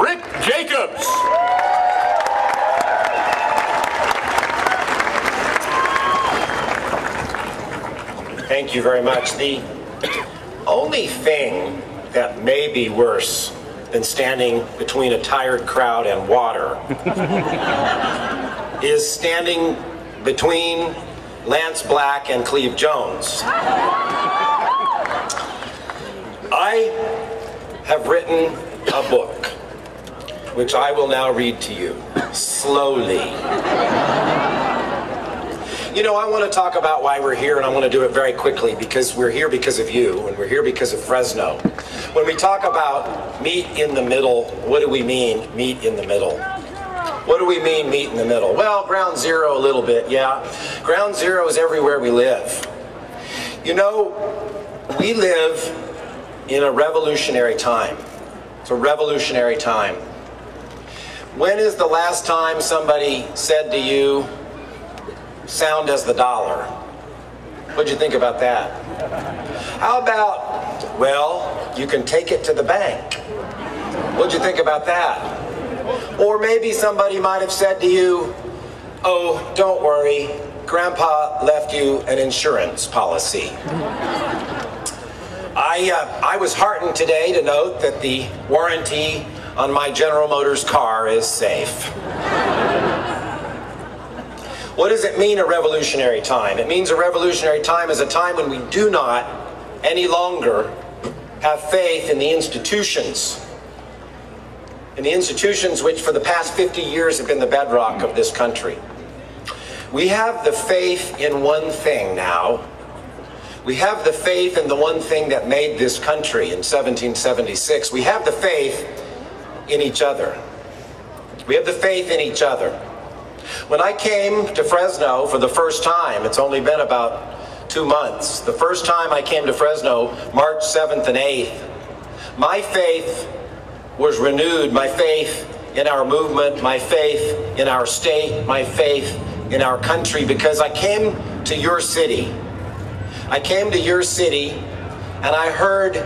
Rick Jacobs. Thank you very much. The only thing that may be worse than standing between a tired crowd and water is standing between Lance Black and Cleve Jones. I have written a book, which I will now read to you, slowly. You know, I want to talk about why we're here, and I want to do it very quickly, because we're here because of you, and we're here because of Fresno. When we talk about meet in the middle, what do we mean, meet in the middle? What do we mean, meet in the middle? Well, ground zero a little bit, yeah. Ground zero is everywhere we live. You know, we live in a revolutionary time. It's a revolutionary time. When is the last time somebody said to you, sound as the dollar? What'd you think about that? How about, well, you can take it to the bank? What'd you think about that? Or maybe somebody might have said to you, oh, don't worry, Grandpa left you an insurance policy. I was heartened today to note that the warranty on my General Motors car is safe. What does it mean, a revolutionary time? It means a revolutionary time is a time when we do not any longer have faith in the institutions. In the institutions which for the past 50 years have been the bedrock of this country. We have the faith in one thing now. We have the faith in the one thing that made this country in 1776. We have the faith in each other. We have the faith in each other. When I came to Fresno for the first time, it's only been about 2 months, the first time I came to Fresno, March 7th and 8th, my faith was renewed, my faith in our movement, my faith in our state, my faith in our country, because I came to your city. I came to your city and I heard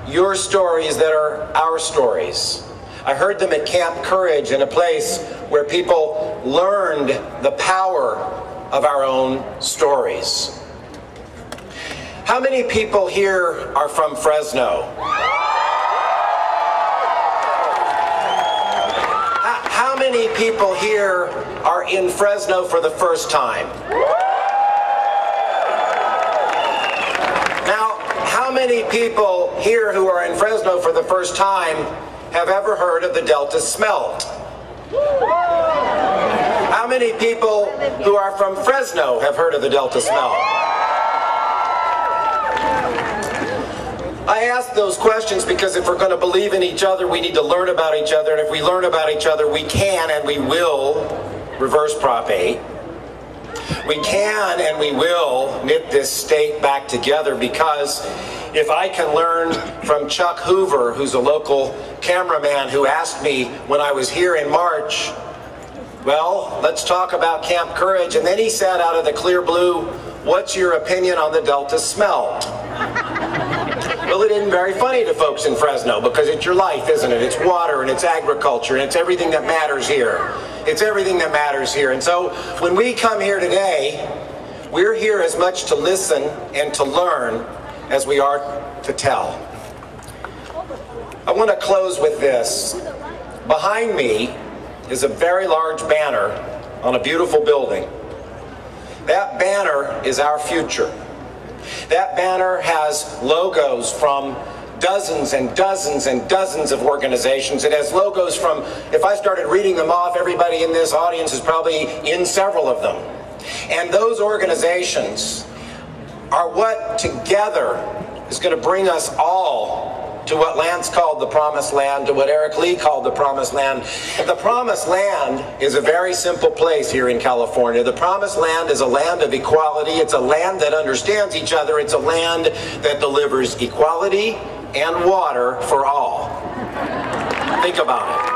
your stories that are our stories. I heard them at Camp Courage, in a place where people learned the power of our own stories. How many people here are from Fresno? How many people here are in Fresno for the first time? Now, how many people here who are in Fresno for the first time have ever heard of the Delta Smelt? How many people who are from Fresno have heard of the Delta Smelt? I ask those questions because if we're going to believe in each other, we need to learn about each other, and if we learn about each other, we can and we will reverse Prop 8. We can and we will knit this state back together, because if I can learn from Chuck Hoover, who's a local cameraman who asked me when I was here in March, well, let's talk about Camp Courage, and then he said out of the clear blue, what's your opinion on the Delta Smelt? Well, it isn't very funny to folks in Fresno, because it's your life, isn't it? It's water and it's agriculture and it's everything that matters here. It's everything that matters here. And so when we come here today, we're here as much to listen and to learn as we are to tell. I want to close with this. Behind me is a very large banner on a beautiful building. That banner is our future. That banner has logos from dozens and dozens and dozens of organizations. It has logos from, if I started reading them off, everybody in this audience is probably in several of them. And those organizations are what together is going to bring us all to what Lance called the Promised Land, to what Eric Lee called the Promised Land. The Promised Land is a very simple place here in California. The Promised Land is a land of equality. It's a land that understands each other. It's a land that delivers equality and water for all. Think about it.